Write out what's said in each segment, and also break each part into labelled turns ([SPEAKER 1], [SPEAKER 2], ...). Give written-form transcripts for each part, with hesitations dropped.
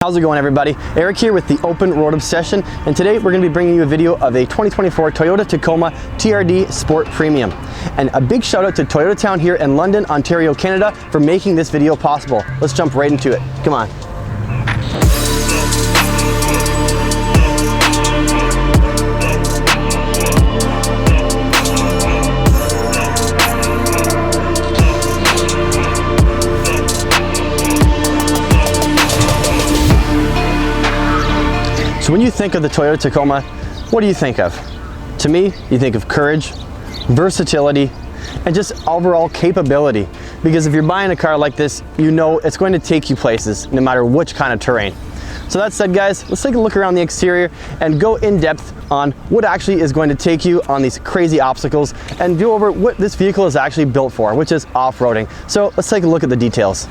[SPEAKER 1] How's it going, everybody? Eric here with the Open Road Obsession, and today we're going to be bringing you a video of a 2024 Toyota Tacoma TRD Sport Premium. And a big shout out to Toyota Town here in London, Ontario, Canada for making this video possible. Let's jump right into it. Come on. So when you think of the Toyota Tacoma, what do you think of? To me, you think of courage, versatility, and just overall capability. Because if you're buying a car like this, you know it's going to take you places, no matter which kind of terrain. So that said, guys, let's take a look around the exterior and go in depth on what actually is going to take you on these crazy obstacles and go over what this vehicle is actually built for, which is off-roading. So let's take a look at the details.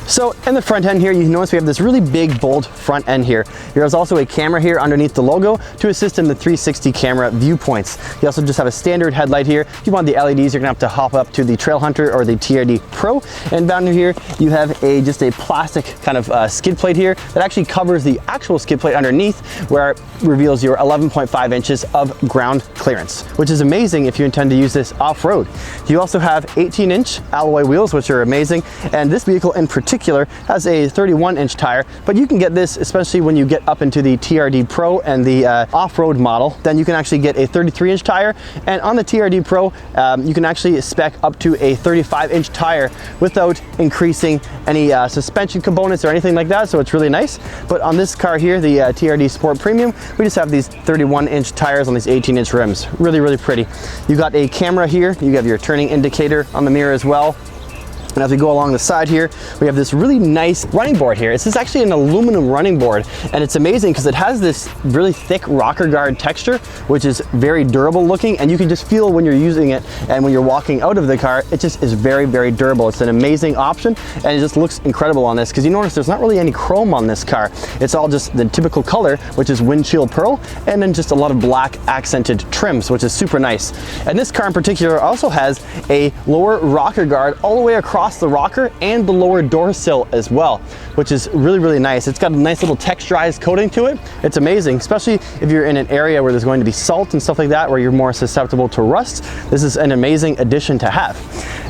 [SPEAKER 1] So in the front end here, you notice we have this really big, bold front end here. There's also a camera here underneath the logo to assist in the 360 camera viewpoints. You also just have a standard headlight here. If you want the LEDs, you're gonna have to hop up to the Trail Hunter or the TRD Pro. And down here, you have just a plastic kind of skid plate here that actually covers the actual skid plate underneath, where it reveals your 11.5 inches of ground clearance, which is amazing if you intend to use this off-road. You also have 18-inch alloy wheels, which are amazing. And this vehicle in particular has a 31-inch tire, but you can get this, especially when you get up into the TRD Pro and the off-road model, then you can actually get a 33-inch tire. And on the TRD Pro, you can actually spec up to a 35-inch tire without increasing any suspension components or anything like that, so it's really nice. But on this car here, the TRD Sport Premium, we just have these 31-inch tires on these 18-inch rims. Really, really pretty. You got a camera here, you have your turning indicator on the mirror as well. And as we go along the side here, we have this really nice running board here. This is actually an aluminum running board, and it's amazing because it has this really thick rocker guard texture, which is very durable looking, and you can just feel when you're using it and when you're walking out of the car, it just is very, very durable. It's an amazing option, and it just looks incredible on this because you notice there's not really any chrome on this car. It's all just the typical color, which is windshield pearl, and then just a lot of black accented trims, which is super nice. And this car in particular also has a lower rocker guard all the way across the rocker and the lower door sill as well, which is really, really nice. It's got a nice little texturized coating to it. It's amazing, especially if you're in an area where there's going to be salt and stuff like that, where you're more susceptible to rust. This is an amazing addition to have.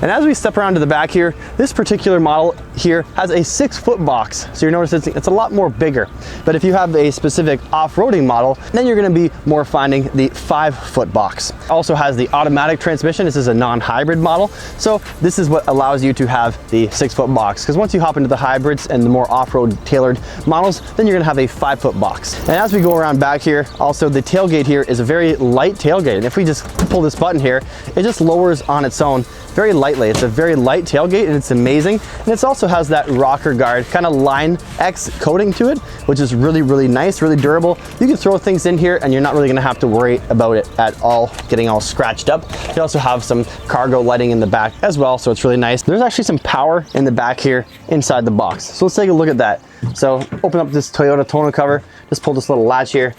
[SPEAKER 1] And as we step around to the back here, this particular model here has a 6-foot box. So you notice it's a lot more bigger. But if you have a specific off-roading model, then you're gonna be more finding the 5-foot box. Also has the automatic transmission. This is a non-hybrid model. So this is what allows you to have the 6-foot box. Because once you hop into the hybrids and the more off-road tailored models, then you're gonna have a 5-foot box. And as we go around back here, also the tailgate here is a very light tailgate. And if we just pull this button here, it just lowers on its own very lightly. It's a very light tailgate, and it's amazing. And it also has that rocker guard kind of Line X coating to it, which is really, really nice, really durable. You can throw things in here and you're not really gonna have to worry about it at all, getting all scratched up. You also have some cargo lighting in the back as well, so it's really nice. There's actually some power in the back here inside the box. So let's take a look at that. So open up this Toyota tonneau cover, just pull this little latch here,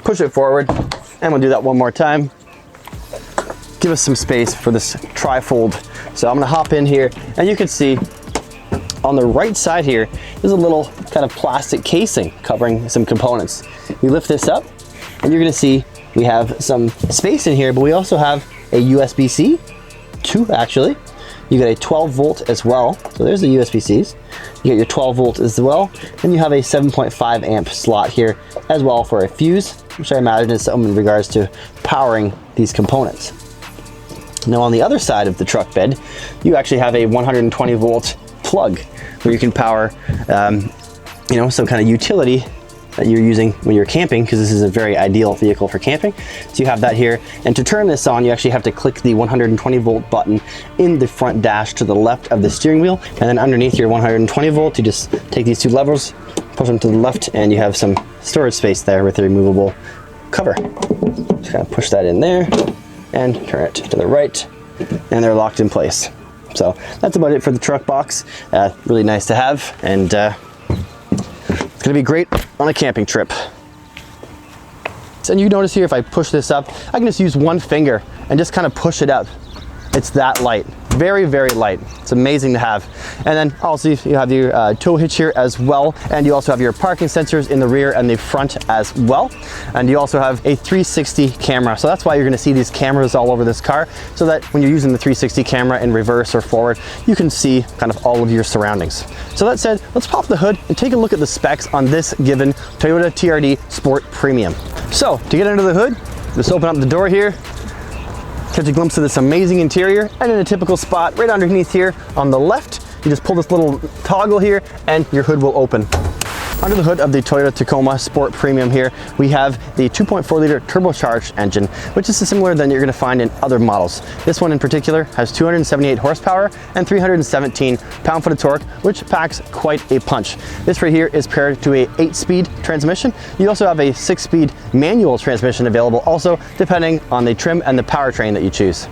[SPEAKER 1] push it forward, and we'll do that one more time. Give us some space for this trifold. So I'm gonna hop in here, and you can see on the right side here, there's a little kind of plastic casing covering some components. You lift this up, and you're gonna see we have some space in here, but we also have a USB-C, 2 actually. You got a 12-volt as well. So there's the USB-Cs. You get your 12-volt as well, and you have a 7.5 amp slot here as well for a fuse, which I imagine is something in regards to powering these components. Now on the other side of the truck bed, you actually have a 120-volt plug where you can power, some kind of utility that you're using when you're camping, because this is a very ideal vehicle for camping. So you have that here. And to turn this on, you actually have to click the 120-volt button in the front dash to the left of the steering wheel. And then underneath your 120-volt, you just take these 2 levers, push them to the left, and you have some storage space there with a removable cover. Just kind of push that in there and turn it to the right, and they're locked in place. So that's about it for the truck box. Really nice to have, and it's gonna be great on a camping trip. And you notice here, if I push this up, I can just use one finger and just kind of push it up. It's that light. Very, very light. It's amazing to have. And then also you have your tow hitch here as well. And you also have your parking sensors in the rear and the front as well. And you also have a 360 camera. So that's why you're gonna see these cameras all over this car, so that when you're using the 360 camera in reverse or forward, you can see kind of all of your surroundings. So that said, let's pop the hood and take a look at the specs on this given Toyota TRD Sport Premium. So to get under the hood, just open up the door here, catch a glimpse of this amazing interior, and in a typical spot right underneath here on the left, you just pull this little toggle here and your hood will open. Under the hood of the Toyota Tacoma Sport Premium here, we have the 2.4 liter turbocharged engine, which is similar than you're gonna find in other models. This one in particular has 278 horsepower and 317 pound-foot of torque, which packs quite a punch. This right here is paired to a 8-speed transmission. You also have a 6-speed manual transmission available also, depending on the trim and the powertrain that you choose.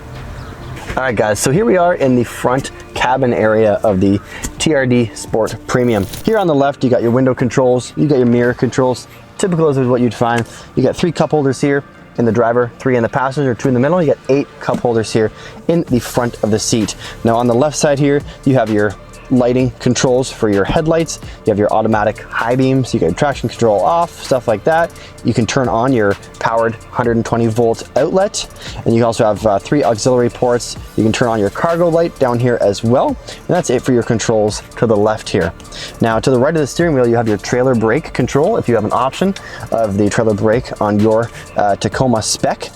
[SPEAKER 1] All right guys, so here we are in the front cabin area of the TRD Sport Premium. Here on the left, you got your window controls, you got your mirror controls, typical as what you'd find. You got 3 cup holders here in the driver, 3 in the passenger, 2 in the middle. You got 8 cup holders here in the front of the seat. Now on the left side here, you have your lighting controls for your headlights. You have your automatic high beams, you got traction control off, stuff like that. You can turn on your powered 120 volt outlet, and you also have 3 auxiliary ports. You can turn on your cargo light down here as well, and that's it for your controls to the left here. Now to the right of the steering wheel, you have your trailer brake control if you have an option of the trailer brake on your Tacoma spec.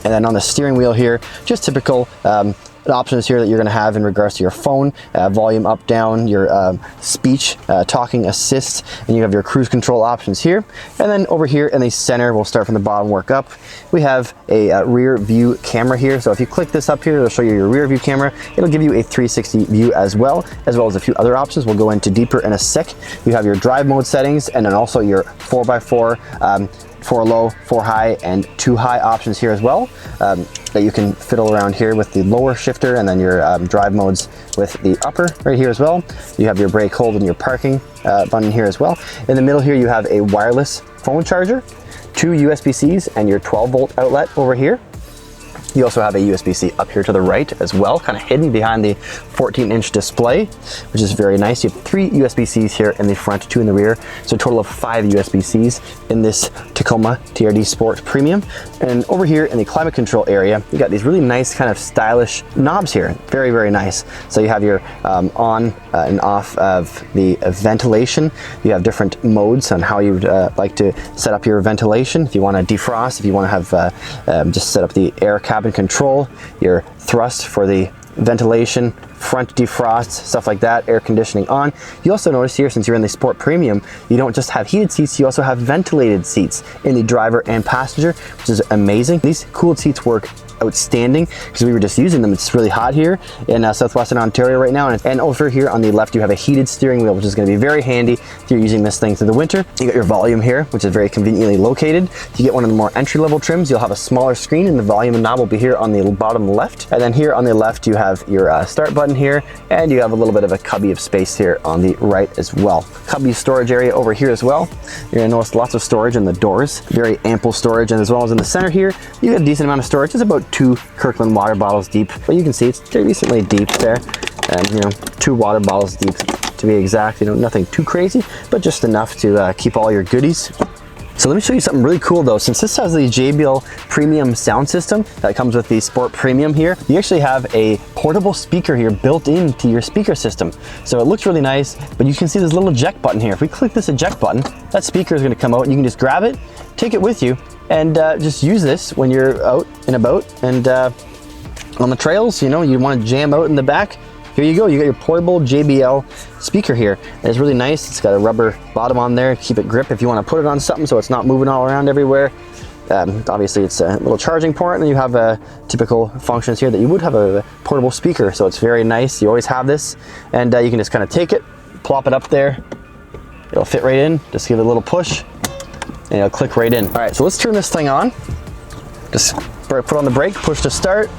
[SPEAKER 1] And then on the steering wheel here, just typical options here that you're going to have in regards to your phone, volume up, down, your speech, talking assist, and you have your cruise control options here. And then over here in the center, we'll start from the bottom, work up. We have a rear view camera here. So if you click this up here, it'll show you your rear view camera. It'll give you a 360 view as well as a few other options. We'll go into deeper in a sec. You have your drive mode settings, and then also your 4x4 4 low, 4 high, and 2 high options here as well, that you can fiddle around here with the lower shifter, and then your drive modes with the upper right here as well. You have your brake hold and your parking button here as well. In the middle here, you have a wireless phone charger, 2 USB-Cs, and your 12 volt outlet over here. You also have a USB-C up here to the right as well, kind of hidden behind the 14-inch display, which is very nice. You have 3 USB-Cs here in the front, 2 in the rear, so a total of 5 USB-Cs in this Tacoma TRD Sport Premium. And over here in the climate control area, you got these really nice kind of stylish knobs here, very, very nice. So you have your on and off of the ventilation. You have different modes on how you would like to set up your ventilation. If you want to defrost, if you want to have just set up the air cabin control, your thrust for the ventilation, front defrost, stuff like that, air conditioning on. You also notice here, since you're in the Sport Premium, you don't just have heated seats, you also have ventilated seats in the driver and passenger, which is amazing. These cooled seats work outstanding because we were just using them. It's really hot here in southwestern Ontario right now, and over here on the left you have a heated steering wheel, which is going to be very handy if you're using this thing through the winter. You got your volume here, which is very conveniently located. If you get one of the more entry-level trims, you'll have a smaller screen, and the volume knob will be here on the bottom left. And then here on the left you have your start button here, and you have a little bit of a cubby of space here on the right as well. Cubby storage area over here as well. You're going to notice lots of storage in the doors, very ample storage, and as well as in the center here you got a decent amount of storage. It's about 2 Kirkland water bottles deep, but you can see it's decently deep there, and 2 water bottles deep to be exact. Nothing too crazy, but just enough to keep all your goodies. So let me show you something really cool though. Since this has the JBL premium sound system that comes with the Sport Premium here, you actually have a portable speaker here built into your speaker system. So it looks really nice, but you can see this little eject button here. If we click this eject button, that speaker is going to come out, and you can just grab it, take it with you, and just use this when you're out and about, and on the trails, you want to jam out in the back. Here you go, you got your portable JBL speaker here. And it's really nice. It's got a rubber bottom on there, keep it grip if you want to put it on something so it's not moving all around everywhere. Obviously it's a little charging port, and then you have typical functions here that you would have a portable speaker, so it's very nice. You always have this, and you can just kind of take it, plop it up there. It'll fit right in, just give it a little push, and it'll click right in. All right, so let's turn this thing on. Just put on the brake, push to start.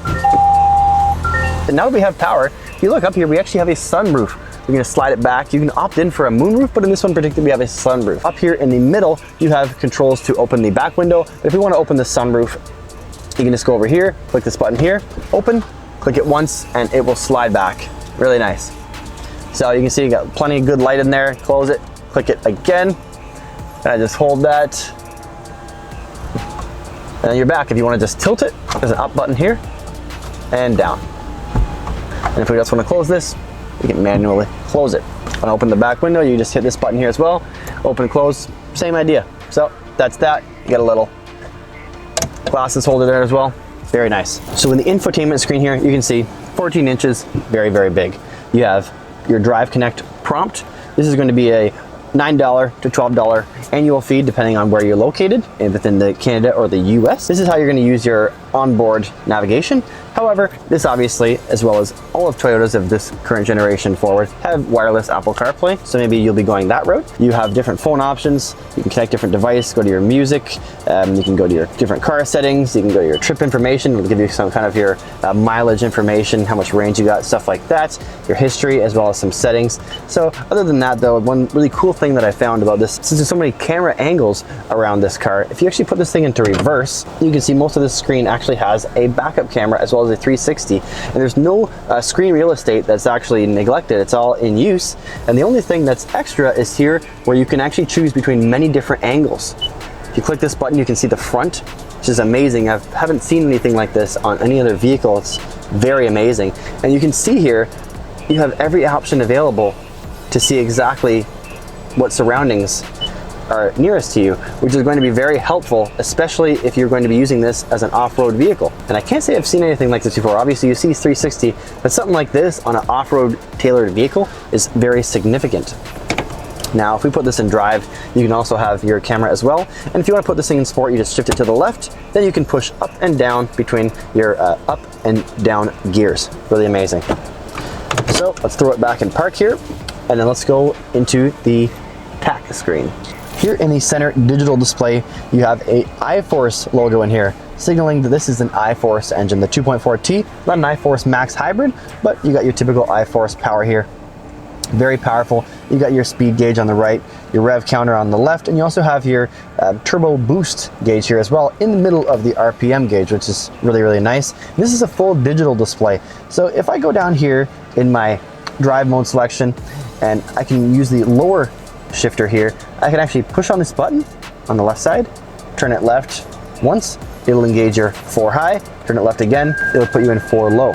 [SPEAKER 1] And now that we have power, if you look up here, we actually have a sunroof. We're going to slide it back. You can opt in for a moonroof, but in this one particularly, we have a sunroof. Up here in the middle, you have controls to open the back window. But if we want to open the sunroof, you can just go over here, click this button here, open, Click it once and it will slide back. Really nice. So you can see you got plenty of good light in there. Close it, click it again. And I just hold that. And then you're back. If you want to just tilt it, there's an up button here and down. And if we just want to close this, you can manually close it. When I open the back window, you just hit this button here as well. Open and close, same idea. So that's that. You got a little glasses holder there as well. Very nice. So in the infotainment screen here, you can see 14 inches, very, very big. You have your Drive Connect prompt. This is going to be a $9 to $12 annual fee depending on where you're located within the Canada or the US. This is how you're going to use your onboard navigation. However, this obviously, as well as all of Toyotas of this current generation forward, have wireless Apple CarPlay, so maybe you'll be going that route. You have different phone options. You can connect different devices, go to your music, you can go to your different car settings, you can go to your trip information, it'll give you some kind of your mileage information, how much range you got, stuff like that, your history, as well as some settings. So other than that though, one really cool thing that I found about this, since there's so many camera angles around this car, if you actually put this thing into reverse, you can see most of the screen actually has a backup camera as well as a 360, and there's no screen real estate that's actually neglected. It's all in use, and the only thing that's extra is here where you can actually choose between many different angles. If you click this button, you can see the front, which is amazing. I haven't seen anything like this on any other vehicle. It's very amazing, and you can see here you have every option available to see exactly what surroundings are nearest to you, which is going to be very helpful, especially if you're going to be using this as an off-road vehicle. And I can't say I've seen anything like this before. Obviously you see 360, but something like this on an off-road tailored vehicle is very significant. Now, if we put this in drive, you can also have your camera as well. And if you want to put this thing in sport, you just shift it to the left, then you can push up and down between your up and down gears. Really amazing. So let's throw it back in park here, and then let's go into the tack screen. Here in the center digital display, you have a iForce logo in here, signaling that this is an iForce engine, the 2.4T, not an iForce Max hybrid, but you got your typical iForce power here. Very powerful. You got your speed gauge on the right, your rev counter on the left, and you also have your turbo boost gauge here as well in the middle of the RPM gauge, which is really, really nice. This is a full digital display. So if I go down here in my drive mode selection, and I can use the lower shifter here, I can actually push on this button on the left side, turn it left once, it'll engage your 4 high, turn it left again, it'll put you in 4 low.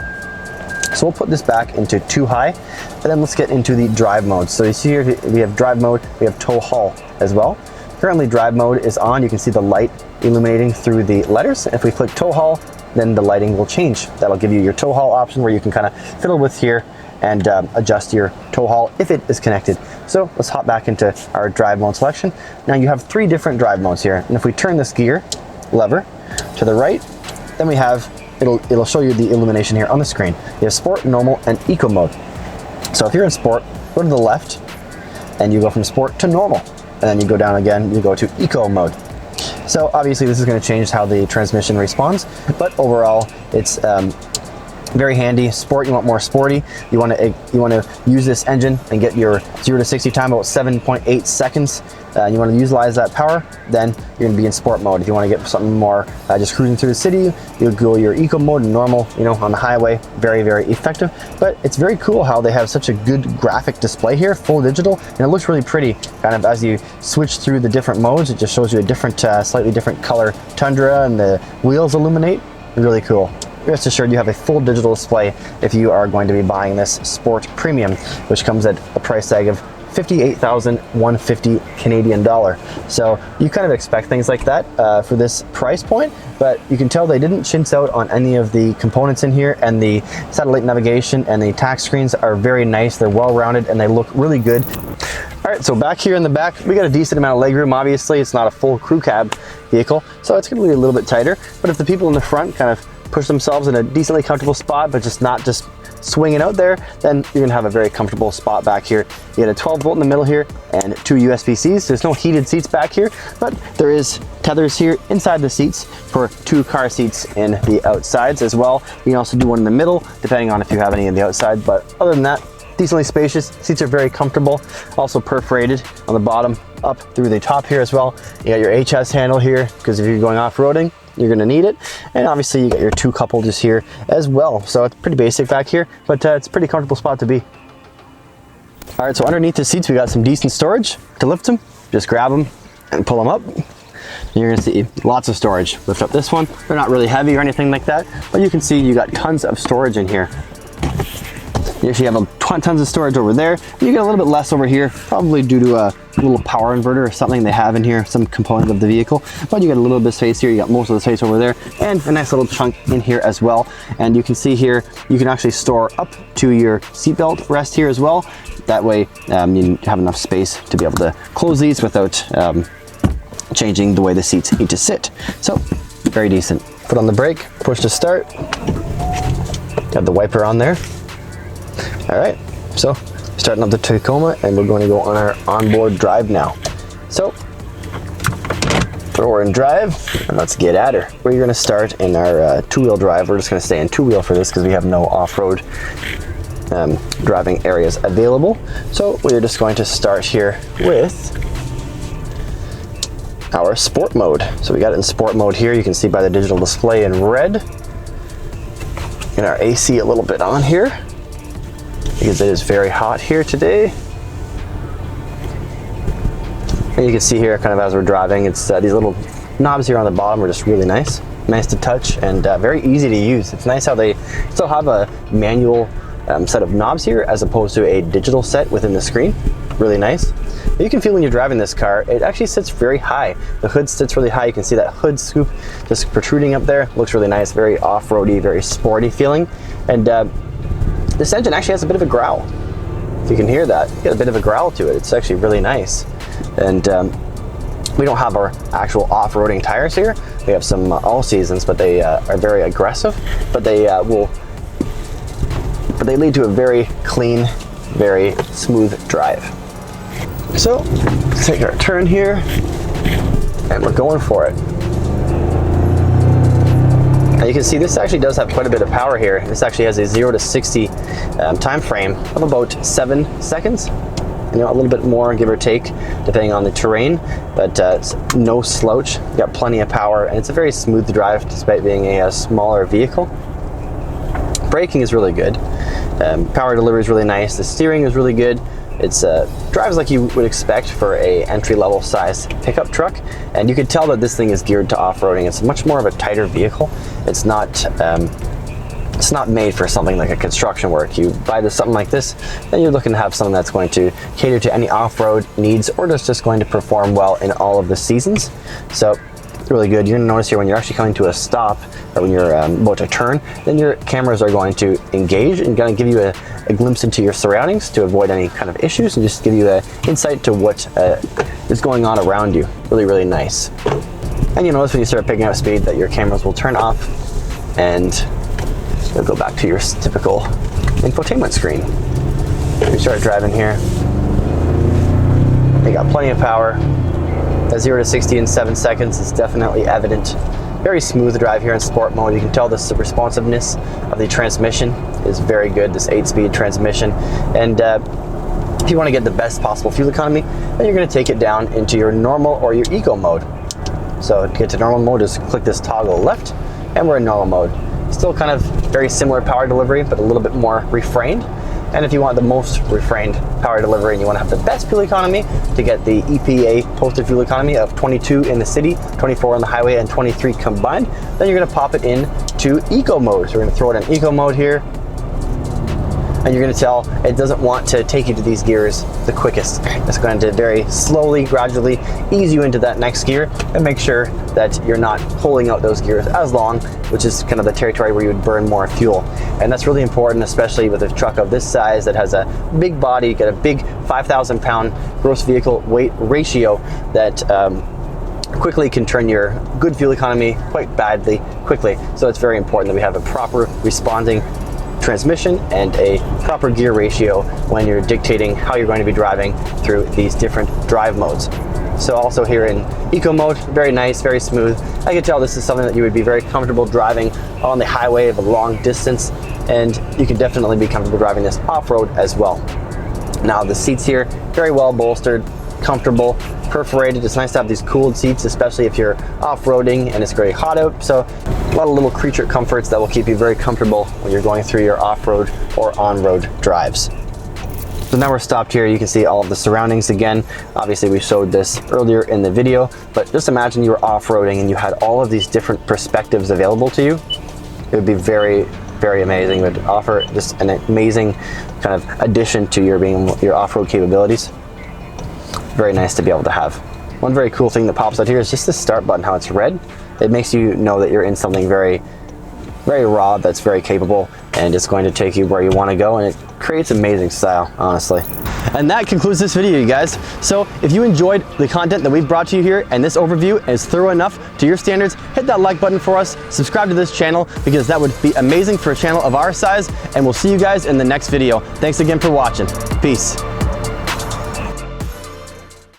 [SPEAKER 1] So we'll put this back into 2 high, and then let's get into the drive mode. So you see here, we have drive mode, we have tow haul as well. Currently drive mode is on, you can see the light illuminating through the letters. If we click tow haul, then the lighting will change. That'll give you your tow haul option where you can kind of fiddle with here and adjust your tow haul if it is connected. So let's hop back into our drive mode selection. Now you have 3 different drive modes here, and if we turn this gear lever to the right, then we have, it'll show you the illumination here on the screen. You have sport, normal, and eco mode. So if you're in sport, go to the left, and you go from sport to normal, and then you go down again, you go to eco mode. So obviously this is going to change how the transmission responds, but overall it's very handy. Sport, you want more sporty. You want to use this engine and get your 0 to 60 time about 7.8 seconds. And you want to utilize that power, then you're going to be in sport mode. If you want to get something more just cruising through the city, you'll go your eco mode and normal, you know, on the highway. Very, very effective. But it's very cool how they have such a good graphic display here, full digital, and it looks really pretty. Kind of as you switch through the different modes, it just shows you a different, slightly different color Tundra, and the wheels illuminate. Really cool. Rest assured you have a full digital display if you are going to be buying this Sport Premium, which comes at a price tag of $58,150 Canadian dollar. So you kind of expect things like that for this price point, but you can tell they didn't chintz out on any of the components in here, and the satellite navigation and the tack screens are very nice. They're well rounded and they look really good. All right, so back here in the back, we got a decent amount of legroom. Obviously, it's not a full crew cab vehicle, so it's gonna be a little bit tighter, but if the people in the front kind of push themselves in a decently comfortable spot, but just not swinging out there, then you're gonna have a very comfortable spot back here. You got a 12 volt in the middle here and 2 USB-Cs. There's no heated seats back here, but there is tethers here inside the seats for 2 car seats in the outsides as well. You can also do one in the middle, depending on if you have any in the outside, but other than that, decently spacious. Seats are very comfortable, also perforated on the bottom up through the top here as well. You got your HS handle here, because if you're going off-roading, you're gonna need it. And obviously you got your 2 cup holders here as well. So it's pretty basic back here, but it's a pretty comfortable spot to be. All right, so underneath the seats, we got some decent storage to lift them. Just grab them and pull them up. And you're gonna see lots of storage. Lift up this one. They're not really heavy or anything like that, but you can see you got tons of storage in here. You actually have tons of storage over there. You get a little bit less over here, probably due to a little power inverter or something they have in here, some component of the vehicle. But you got a little bit of space here. You got most of the space over there, and a nice little chunk in here as well. And you can see here, you can actually store up to your seatbelt rest here as well. That way, you have enough space to be able to close these without changing the way the seats need to sit. So, very decent. Put on the brake, push to start. Got the wiper on there. All right, so starting up the Tacoma, and we're going to go on our onboard drive now. So we're in drive, and let's get at her. We're going to start in our 2-wheel drive. We're just going to stay in 2-wheel for this because we have no off-road driving areas available. So we're just going to start here with our sport mode. So we got it in sport mode here. You can see by the digital display in red. Get our AC a little bit on here, because it is very hot here today. And you can see here, kind of as we're driving, it's these little knobs here on the bottom are just really nice to touch, and very easy to use. It's nice how they still have a manual set of knobs here as opposed to a digital set within the screen. Really nice. But you can feel when you're driving this car, it actually sits very high. The hood sits really high. You can see that hood scoop just protruding up there. Looks really nice, very off-roady, very sporty feeling. And this engine actually has a bit of a growl. If you can hear that, you get a bit of a growl to it. It's actually really nice. And we don't have our actual off-roading tires here. We have some all seasons, but they are very aggressive. But they lead to a very clean, very smooth drive. So let's take our turn here, and we're going for it. Now you can see this actually does have quite a bit of power here. This actually has a 0 to 60 time frame of about 7 seconds. You know, a little bit more, give or take, depending on the terrain, but it's no slouch. You got plenty of power, and it's a very smooth drive despite being a smaller vehicle. Braking is really good. Power delivery is really nice. The steering is really good. It's drives like you would expect for a entry-level size pickup truck, and you can tell that this thing is geared to off-roading. It's much more of a tighter vehicle. It's not made for something like a construction work. You buy something like this, then you're looking to have something that's going to cater to any off-road needs, or just going to perform well in all of the seasons. So really good. You're going to notice here when you're actually coming to a stop, or when you're about to turn, then your cameras are going to engage and going to give you a glimpse into your surroundings to avoid any kind of issues, and just give you an insight to what is going on around you. Really, really nice. And you notice when you start picking up speed that your cameras will turn off, and you'll go back to your typical infotainment screen. You start driving here. You got plenty of power. A 0 to 60 in 7 seconds is definitely evident. Very smooth drive here in sport mode. You can tell the responsiveness of the transmission is very good, this 8-speed transmission. And if you want to get the best possible fuel economy, then you're going to take it down into your normal or your eco mode. So to get to normal mode, just click this toggle left, and we're in normal mode. Still kind of very similar power delivery, but a little bit more refrained. And if you want the most refrained power delivery and you want to have the best fuel economy, to get the EPA posted fuel economy of 22 in the city, 24 on the highway, and 23 combined, then you're going to pop it in to eco mode. So we're going to throw it in eco mode here, and you're going to tell it doesn't want to take you to these gears the quickest. It's going to very slowly, gradually ease you into that next gear, and make sure that you're not pulling out those gears as long, which is kind of the territory where you would burn more fuel. And that's really important, especially with a truck of this size that has a big body, got a big 5,000 pound gross vehicle weight ratio that quickly can turn your good fuel economy quite badly quickly. So it's very important that we have a proper responding transmission and a proper gear ratio when you're dictating how you're going to be driving through these different drive modes. So also here in eco mode, very nice, very smooth. I can tell this is something that you would be very comfortable driving on the highway of a long distance, and you can definitely be comfortable driving this off-road as well. Now the seats here, very well bolstered, comfortable, perforated. It's nice to have these cooled seats, especially if you're off-roading and it's very hot out. So a lot of little creature comforts that will keep you very comfortable when you're going through your off-road or on-road drives. So now we're stopped here. You can see all of the surroundings again. Obviously we showed this earlier in the video, but just imagine you were off-roading and you had all of these different perspectives available to you. It would be very, very amazing. It would offer just an amazing kind of addition to your off-road capabilities. Very nice to be able to have. One very cool thing that pops out here is just the start button, how it's red. It makes you know that you're in something very, very raw, that's very capable, and it's going to take you where you want to go, and it creates amazing style, honestly. And that concludes this video, you guys. So if you enjoyed the content that we've brought to you here and this overview is thorough enough to your standards, hit that like button for us, subscribe to this channel, because that would be amazing for a channel of our size, and we'll see you guys in the next video. Thanks again for watching. Peace.